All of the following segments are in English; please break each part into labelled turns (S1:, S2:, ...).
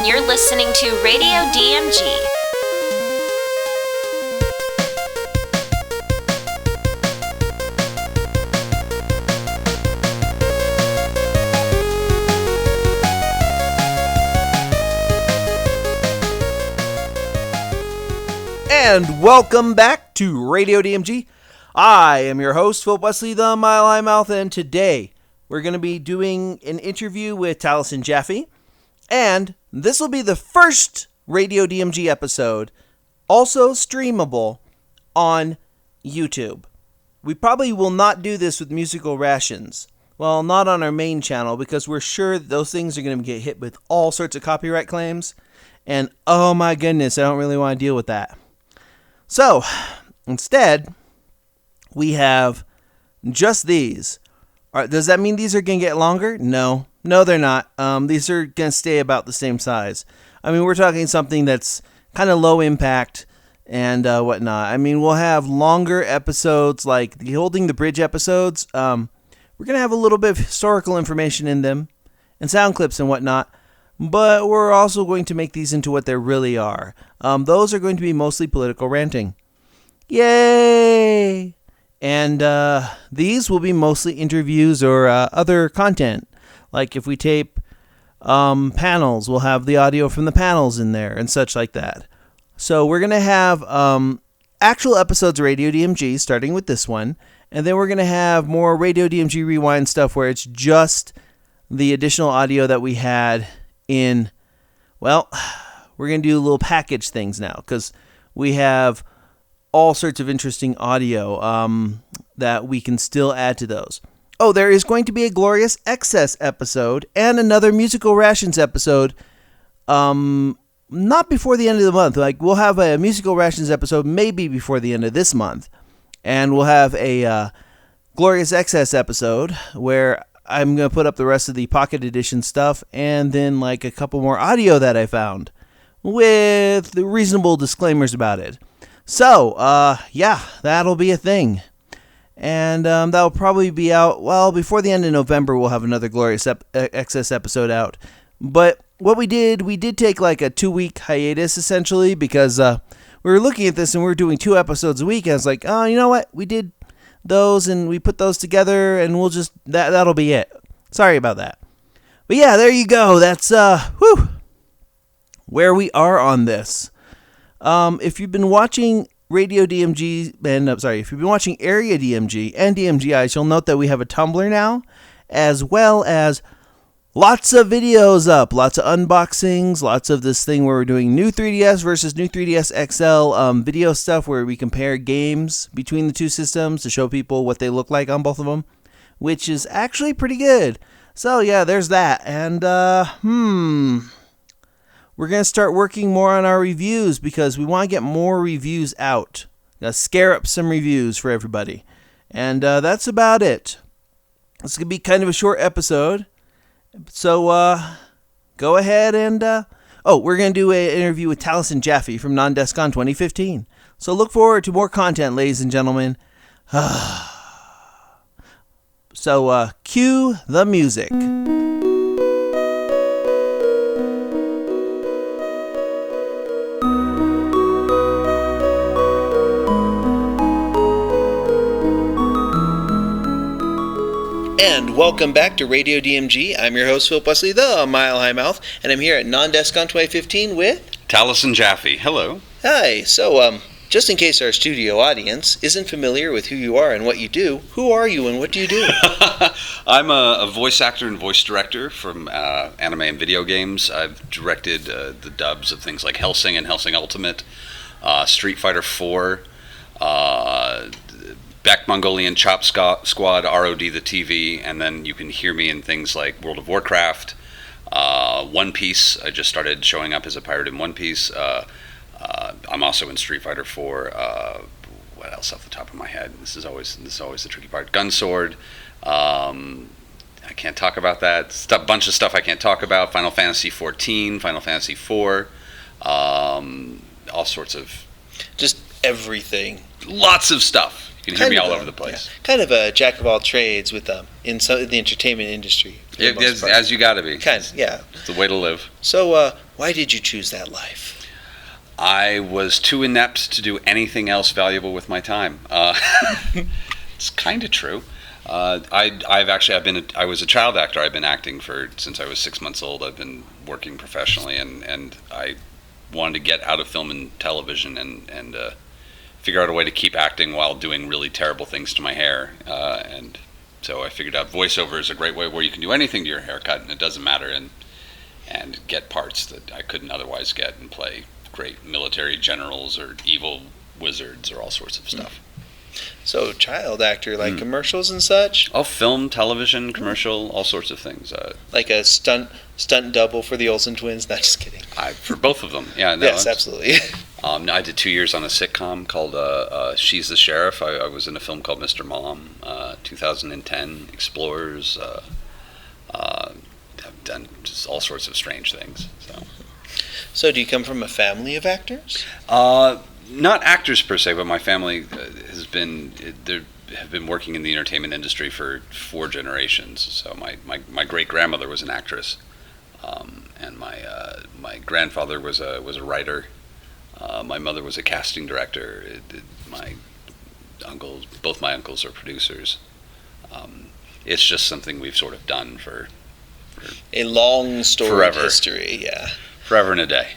S1: and you're listening to Radio DMG.
S2: And welcome back to Radio DMG. I am your host, Phil Wesley, the Mile High Mouth, and today we're going to be doing an interview with Taliesin Jaffe, and this will be the first Radio DMG episode, also streamable on YouTube. We probably will not do this with Musical Rations. Well, not on our main channel, because we're sure that those things are going to get hit with all sorts of copyright claims, and oh my goodness, I don't really want to deal with that. So, instead, we have just these. Does that mean these are going to get longer? No, they're not. These are going to stay about the same size. I mean, we're talking something that's kind of low impact and whatnot. I mean, we'll have longer episodes like the Holding the Bridge episodes. We're going to have a little bit of historical information in them and sound clips and whatnot. But we're also going to make these into what they really are. Those are going to be mostly political ranting. Yay! And these will be mostly interviews or other content. Like if we tape panels, we'll have the audio from the panels in there and such like that. So we're going to have actual episodes of Radio DMG, starting with this one. And then we're going to have more Radio DMG Rewind stuff where it's just the additional audio that we had in, well, we're going to do little package things now because we have all sorts of interesting audio that we can still add to those. Oh, there is going to be a Glorious Excess episode and another Musical Rations episode not before the end of the month. Like, we'll have a Musical Rations episode maybe before the end of this month, and we'll have a Glorious Excess episode where I'm going to put up the rest of the Pocket Edition stuff and then like a couple more audio that I found with reasonable disclaimers about it. So, yeah, that'll be a thing. And that'll probably be out, well, before the end of November, we'll have another Glorious Excess episode out. But what we did take like a 2-week hiatus, essentially, because we were looking at this and we were doing 2 episodes a week. And I was like, oh, you know what? We did those and we put those together and we'll just, that'll be it. Sorry about that. But yeah, there you go. That's, where we are on this. If you've been watching Radio DMG, if you've been watching Area DMG and DMG Ice, you'll note that we have a Tumblr now, as well as lots of videos up, lots of unboxings, lots of this thing where we're doing new 3DS versus new 3DS XL video stuff where we compare games between the two systems to show people what they look like on both of them, which is actually pretty good. So yeah, there's that. And, we're going to start working more on our reviews because we want to get more reviews out. Scare up some reviews for everybody. And that's about it. It's going to be kind of a short episode. So go ahead and... we're going to do an interview with Taliesin Jaffe from Non-DESCON 2015. So look forward to more content, ladies and gentlemen. So cue the music. And welcome back to Radio DMG. I'm your host, Phil Wesley, the Mile High Mouth, and I'm here at Non-DESCON 2015 with...
S3: Taliesin Jaffe. Hello.
S2: Hi. So, just in case our studio audience isn't familiar with who you are and what you do, who are you and what do you do?
S3: I'm a voice actor and voice director from anime and video games. I've directed the dubs of things like Hellsing and Hellsing Ultimate, Street Fighter 4, Back Mongolian Chop Squad, ROD the TV, and then you can hear me in things like World of Warcraft, One Piece. I just started showing up as a pirate in One Piece. I'm also in Street Fighter 4. What else off the top of my head? This is always the tricky part. Gunsword. I can't talk about that. Bunch of stuff I can't talk about. Final Fantasy 14, Final Fantasy 4, all sorts of...
S2: Just everything.
S3: Lots of stuff. You can hear me all over the place.
S2: Yeah. Kind of a jack of all trades with in the entertainment industry. for the most part.
S3: As you got to be.
S2: Yeah.
S3: It's the way to live.
S2: So, why did you choose that life?
S3: I was too inept to do anything else valuable with my time. It's kind of true. I was a child actor. I've been acting since I was 6 months old. I've been working professionally, and I wanted to get out of film and television and figure out a way to keep acting while doing really terrible things to my hair. And so I figured out voiceover is a great way where you can do anything to your haircut, and it doesn't matter, and get parts that I couldn't otherwise get, and play great military generals or evil wizards or all sorts of stuff.
S2: So, child actor, like commercials and such?
S3: Oh, film, television, commercial, all sorts of things.
S2: Like a stunt double for the Olsen twins? Not just kidding.
S3: For both of them, yeah. No,
S2: yes, absolutely.
S3: I did 2 years on a sitcom called She's the Sheriff. I was in a film called Mr. Mom, 2010, Explorers. I've done just all sorts of strange things.
S2: So do you come from a family of actors?
S3: Not actors per se, but my family have been working in the entertainment industry for 4 generations. So my great grandmother was an actress, and my grandfather was a writer. My mother was a casting director. Both my uncles are producers. It's just something we've sort of done for
S2: a long storied
S3: forever.
S2: History. Yeah,
S3: forever and a day.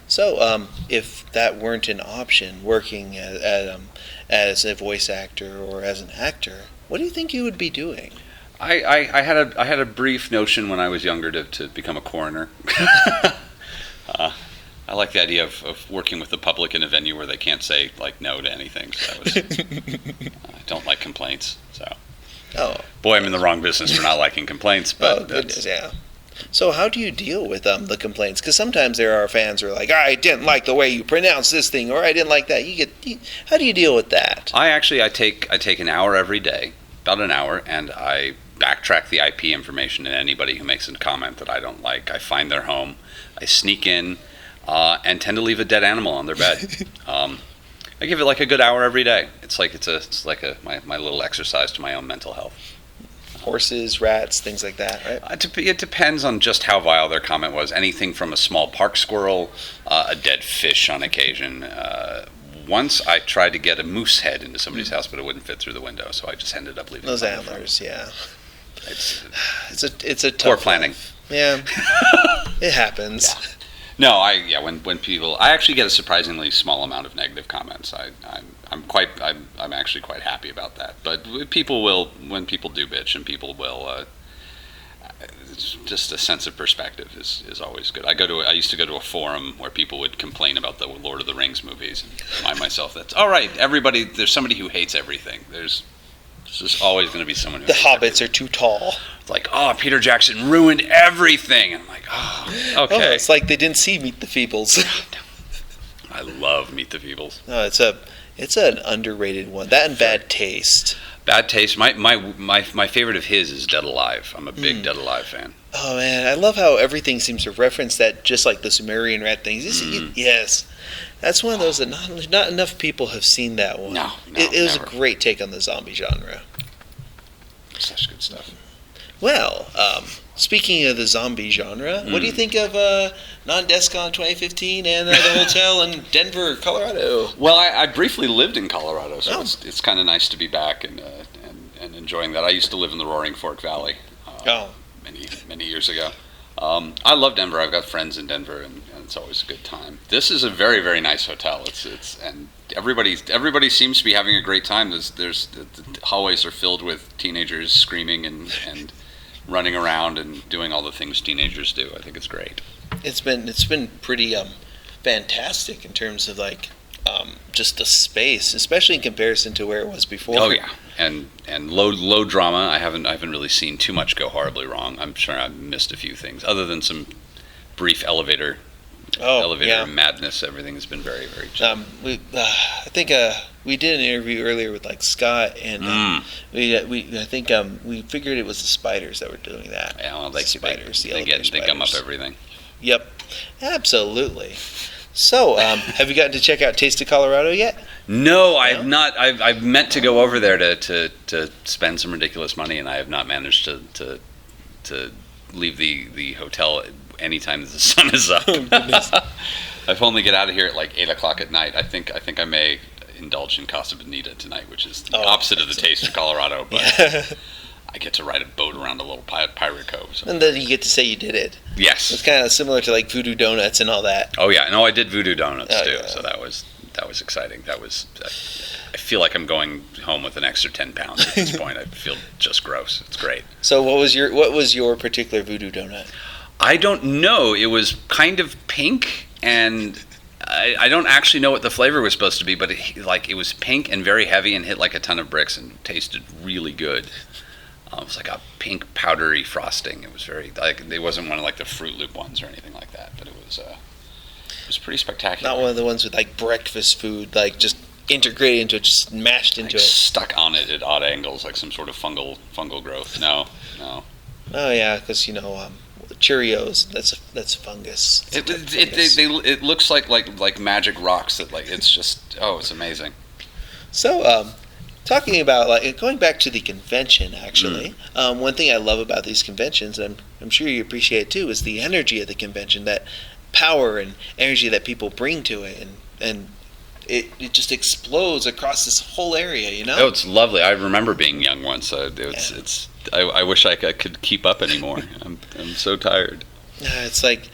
S2: So, if that weren't an option, working as a voice actor or as an actor, what do you think you would be doing?
S3: I had a brief notion when I was younger to become a coroner. I like the idea of working with the public in a venue where they can't say no to anything. So I don't like complaints. So, boy, I'm in the wrong business for not liking complaints. But
S2: goodness, yeah. So how do you deal with the complaints? Because sometimes there are fans who are like, I didn't like the way you pronounce this thing, or I didn't like that. How do you deal with that?
S3: I take an hour every day, about an hour, and I backtrack the IP information and anybody who makes a comment that I don't like. I find their home, I sneak in, and tend to leave a dead animal on their bed. I give it like a good hour every day. It's like my little exercise to my own mental health.
S2: Horses, rats, things like that, right?
S3: It depends on just how vile their comment was. Anything from a small park squirrel, a dead fish on occasion. Once I tried to get a moose head into somebody's house, but it wouldn't fit through the window, so I just ended up leaving
S2: those antlers. Yeah, it's a tough
S3: poor planning.
S2: Life. Yeah, it happens.
S3: Yeah. No, when people, I actually get a surprisingly small amount of negative comments. I'm actually quite happy about that. But when people do bitch, and people will, it's just a sense of perspective is always good. I used to go to a forum where people would complain about the Lord of the Rings movies, and remind myself that's all right. Everybody, there's somebody who hates everything. There's just always going to be someone who
S2: the
S3: hates
S2: hobbits
S3: everything.
S2: Are too tall.
S3: It's like, Peter Jackson ruined everything. I'm like, okay.
S2: It's like they didn't see Meet the Feebles.
S3: I love Meet the Feebles.
S2: No, it's an underrated one. That and Bad Taste.
S3: Bad Taste. My favorite of his is Dead Alive. I'm a big Dead Alive fan.
S2: Oh man, I love how everything seems to reference that, just like the Sumerian rat things. Yes, that's one of those that not enough people have seen that one.
S3: No,
S2: it was
S3: never.
S2: a great take on the zombie genre.
S3: Such good stuff.
S2: Well, speaking of the zombie genre, what do you think of Non-Descon 2015 and the hotel in Denver, Colorado?
S3: Well, I briefly lived in Colorado, so it's kind of nice to be back and enjoying that. I used to live in the Roaring Fork Valley many years ago. I love Denver. I've got friends in Denver, and it's always a good time. This is a very, very nice hotel. And everybody seems to be having a great time. The hallways are filled with teenagers screaming and running around and doing all the things teenagers do. I think it's great.
S2: It's been pretty fantastic in terms of just the space, especially in comparison to where it was before.
S3: Oh yeah, and low drama. I haven't really seen too much go horribly wrong. I'm sure I've missed a few things, other than some brief elevator madness. Everything has been very, very chill.
S2: I think we did an interview earlier with Scott, and we figured it was the spiders that were doing that.
S3: Yeah, well,
S2: they
S3: gum up everything.
S2: Yep, absolutely. So, have you gotten to check out Taste of Colorado yet?
S3: No, I have not. I've meant to go over there to spend some ridiculous money, and I have not managed to to leave the hotel anytime the sun is up. I've only get out of here at like 8 o'clock at night. I think I may indulge in Casa Bonita tonight, which is the opposite of the taste of Colorado, but I get to ride a boat around a little pirate cove. So.
S4: And then you get to say you did it.
S3: Yes.
S4: It's kind of similar to like Voodoo Donuts and all that.
S3: Oh yeah, no, I did Voodoo Donuts too,
S4: yeah.
S3: so that was exciting. I feel like I'm going home with an extra 10 pounds at this point. I feel just gross. It's great.
S4: So what was your particular Voodoo Donut?
S3: I don't know. It was kind of pink, and I don't actually know what the flavor was supposed to be, but it was pink and very heavy and hit like a ton of bricks and tasted really good. It was like a pink powdery frosting. It was very it wasn't one of like the Fruit Loop ones or anything like that, but it was pretty spectacular.
S4: Not one of the ones with like breakfast food, like just integrated into it, just mashed into it.
S3: Stuck on it at odd angles, like some sort of fungal growth. No.
S4: Oh yeah, because Cheerios, that's fungus.
S3: It looks like magic rocks that it's just it's amazing.
S4: So talking about going back to the convention, actually, one thing I love about these conventions, and I'm sure you appreciate it too, is the energy of the convention, that power and energy that people bring to it, and it just explodes across this whole area, Oh,
S3: it's lovely. I remember being young once. I wish I could keep up anymore. I'm so tired.
S4: It's like,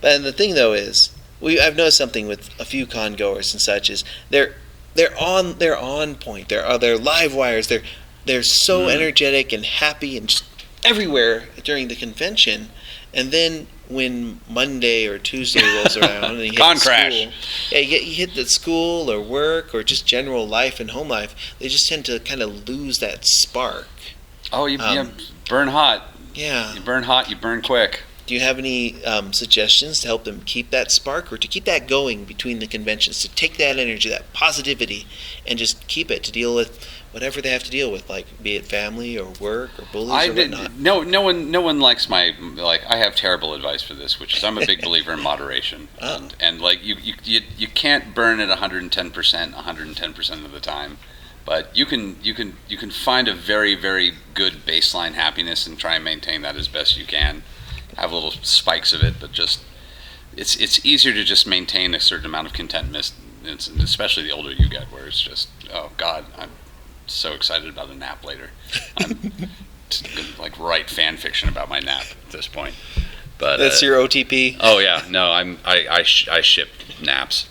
S4: and the thing though is, I've noticed something with a few con goers and such is they're on point. They're live wires. They're so energetic and happy and just everywhere during the convention, and then when Monday or Tuesday rolls around and you hit
S3: Con
S4: school,
S3: crash.
S4: You hit the school or work or just general life and home life, they just tend to kind of lose that spark.
S3: Oh, you burn hot.
S4: Yeah.
S3: You burn hot, you burn quick.
S4: Do you have any suggestions to help them keep that spark or to keep that going between the conventions, to take that energy, that positivity, and just keep it to deal with whatever they have to deal with, like be it family or work or bullies or whatnot?
S3: No one likes my I have terrible advice for this, which is I'm a big believer in moderation, and you can't burn at 110% of the time. But you can find a very, very good baseline happiness and try and maintain that as best you can. Have little spikes of it, but just it's easier to just maintain a certain amount of contentment, especially the older you get, where it's just, oh God, I'm so excited about a nap later. I'm gonna write fan fiction about my nap at this point. But
S4: that's your OTP.
S3: Oh yeah, no, I ship naps.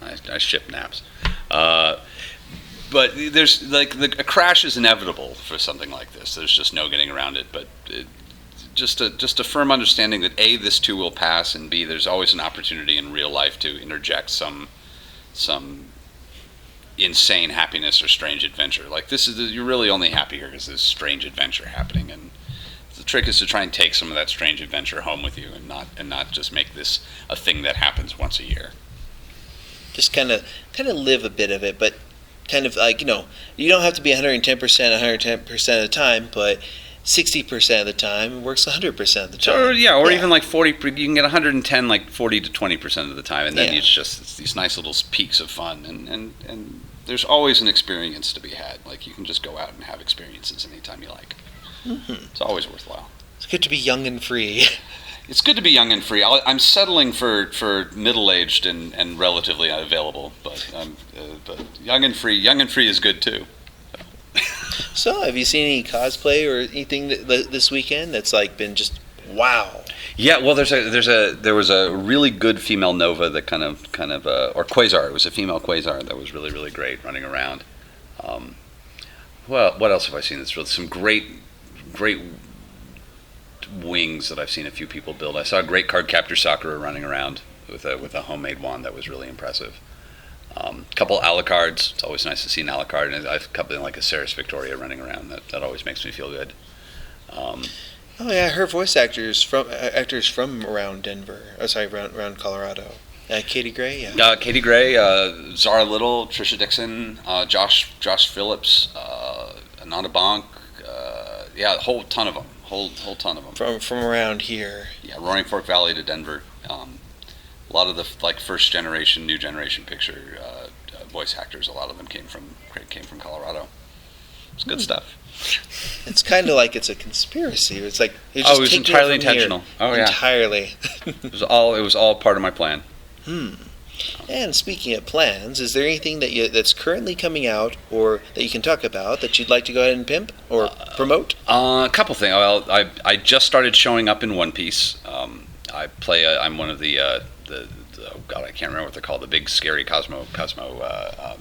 S3: I ship naps. But there's a crash is inevitable for something like this. There's just no getting around it. But just a firm understanding that A, this too will pass, and B, there's always an opportunity in real life to interject some insane happiness or strange adventure. You're really only happy here because there's strange adventure happening, and the trick is to try and take some of that strange adventure home with you, and not just make this a thing that happens once a year.
S4: Just kind of live a bit of it, but kind of you don't have to be 110% of the time, but 60% of the time it works 100% of the time.
S3: Or even 40. You can get 110 40 to 20% of the time, and then it's these nice little peaks of fun, and there's always an experience to be had. You can just go out and have experiences anytime you like. Mm-hmm. It's always worthwhile.
S4: It's good to be young and free.
S3: It's good to be young and free. I'm settling for middle-aged and relatively unavailable, but young and free is good too.
S4: So, have you seen any cosplay or anything this weekend that's been just wow?
S3: Yeah, well, there was a really good female Nova that kind of or Quasar. It was a female Quasar that was really, really great running around. Well, what else have I seen? That's really some great wings that I've seen a few people build. I saw a great card captor Sakura running around with a homemade wand that was really impressive. Couple Alucards. It's always nice to see an Alucard, and I've a couple like a Ceres Victoria running around. That always makes me feel good.
S4: Oh yeah, I heard voice actors from around Denver. Oh, sorry, around Colorado. Katie Gray, yeah.
S3: Katie Gray, Zara Little, Trisha Dixon, Josh Phillips, Ananda Bonk. A whole ton of them. Whole ton of them.
S4: From around here.
S3: Yeah, Roaring Fork Valley to Denver. A lot of the first generation, new generation picture voice actors. A lot of them came from Colorado. It's good stuff.
S4: It's kind of like it's a conspiracy. It's like
S3: it was entirely intentional. Oh yeah,
S4: entirely.
S3: It was all part of my plan.
S4: And speaking of plans, is there anything that's currently coming out or that you can talk about that you'd like to go ahead and pimp or promote?
S3: A couple things. Well, I just started showing up in One Piece. I'm one of the oh god, I can't remember what they're called. The big scary Cosmo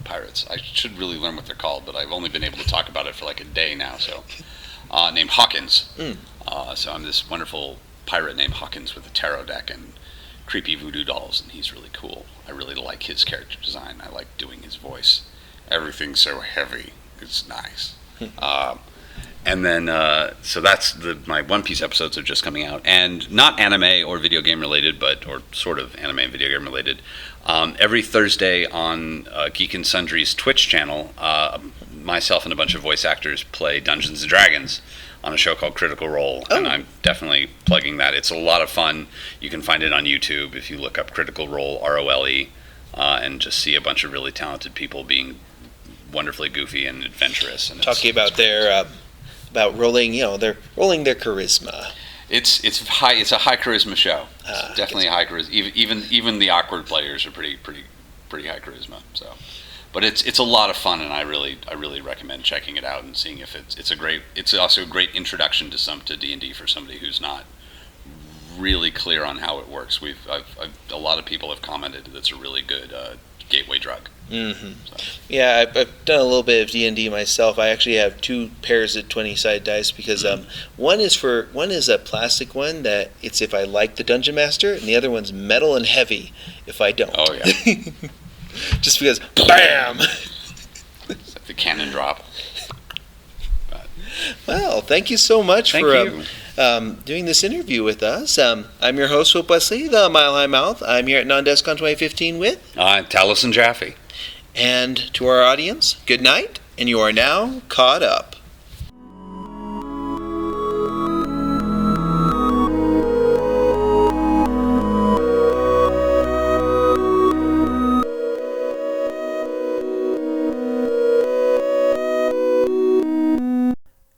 S3: pirates. I should really learn what they're called, but I've only been able to talk about it for like a day now. So, named Hawkins. So I'm this wonderful pirate named Hawkins with a tarot deck and creepy voodoo dolls, and he's really cool. I really like his character design. I like doing his voice. Everything's so heavy. It's nice. And then, so that's my One Piece episodes are just coming out, and not anime or video game related, or sort of anime and video game related. Every Thursday on Geek and Sundry's Twitch channel, myself and a bunch of voice actors play Dungeons and Dragons on a show called Critical Role, and I'm definitely plugging that. It's a lot of fun. You can find it on YouTube if you look up Critical Role, ROLE, and just see a bunch of really talented people being wonderfully goofy and adventurous. And
S4: talking about about rolling, they're rolling their charisma.
S3: It's a high charisma show. It's definitely high charisma. Even the awkward players are pretty high charisma. So, but it's a lot of fun, and I really recommend checking it out and seeing if it's also a great introduction to D&D for somebody who's not really clear on how it works. A lot of people have commented that it's a really good gateway drug.
S4: Mm-hmm. So. Yeah, I've done a little bit of D&D myself. I actually have 2 pairs of 20-sided dice because one is a plastic one that it's if I like the Dungeon Master, and the other one's metal and heavy if I don't.
S3: Oh yeah.
S4: Just because, BAM!
S3: It's like the cannon drop.
S4: Well, thank you so much for doing this interview with us. I'm your host, Hope Wesley, the Mile High Mouth. I'm here at Non-Descon 2015 with...
S3: Taliesin Jaffe.
S4: And to our audience, good night, and you are now caught up.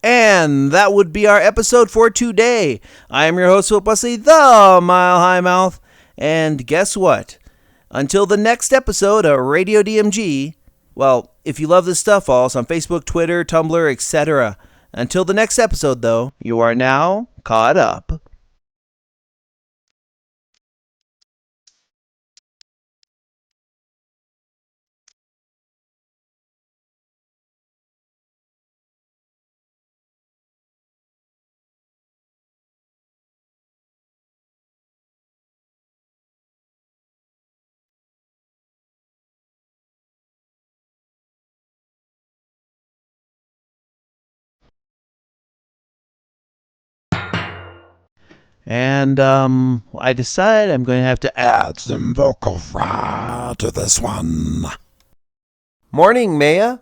S2: And that would be our episode for today. I am your host, Philip Wesley, the Mile High Mouth. And guess what? Until the next episode of Radio DMG, well, if you love this stuff, follow us on Facebook, Twitter, Tumblr, etc. Until the next episode, though, you are now caught up. And I decide I'm going to have to add some vocal fry to this one. Morning, Maya.